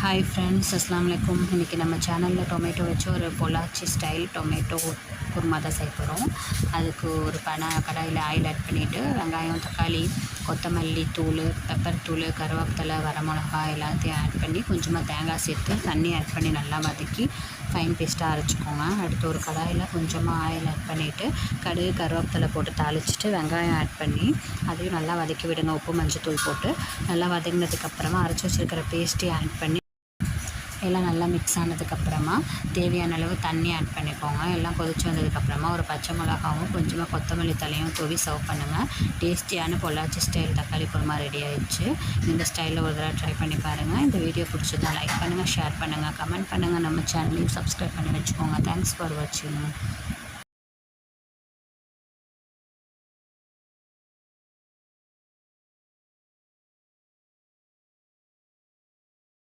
Hi friends, அஸ்ஸலாமு அலைக்கும். இன்றைக்கி நம்ம சேனலில் டொமேட்டோ வச்சு ஒரு பொள்ளாச்சி ஸ்டைல் டொமேட்டோ குருமா தான் செய்ய போகிறோம். அதுக்கு ஒரு கடாயில் ஆயில் ஆட் பண்ணிவிட்டு வெங்காயம், தக்காளி, கொத்தமல்லி தூள், பெப்பர் தூள், கருவேப்பிலை, வரமிளகா எல்லாத்தையும் ஆட் பண்ணி கொஞ்சமாக தேங்காய் சேர்த்து தண்ணி ஆட் பண்ணி நல்லா வதக்கி ஃபைன் பேஸ்ட்டாக அரைச்சிக்கோங்க. அடுத்து ஒரு கடாயில் கொஞ்சமாக ஆயில் ஆட் பண்ணிவிட்டு கடுகு, கருவேப்பிலை போட்டு தாளிச்சிட்டு வெங்காயம் ஆட் பண்ணி அதையும் நல்லா வதக்கி விடுங்க. உப்பு, மஞ்சத்தூள் போட்டு நல்லா வதங்கினதுக்கப்புறமா அரைச்சி வச்சுருக்கிற பேஸ்ட்டையும் ஆட் பண்ணி எல்லாம் நல்லா மிக்ஸ் ஆனதுக்கப்புறமா தேவையான அளவு தண்ணி ஆட் பண்ணிக்கோங்க. எல்லாம் கொதிச்சு வந்ததுக்கப்புறமா ஒரு பச்சை மிளகாவும் கொஞ்சமாக கொத்தமல்லி தலையும் தூவி சர்வ் பண்ணுங்கள். டேஸ்டியான பொள்ளாச்சி ஸ்டைல் தக்காளி குருமா ரெடி ஆயிடுச்சு. இந்த ஸ்டைலில் ஒரு தடவை ட்ரை பண்ணி பாருங்கள். இந்த வீடியோ பிடிச்சிருந்தா லைக் பண்ணுங்கள், ஷேர் பண்ணுங்கள், கமெண்ட் பண்ணுங்கள். நம்ம சேனலையும் சப்ஸ்கிரைப் பண்ணி வச்சுக்கோங்க. தேங்க்ஸ் ஃபார் வாட்சிங்.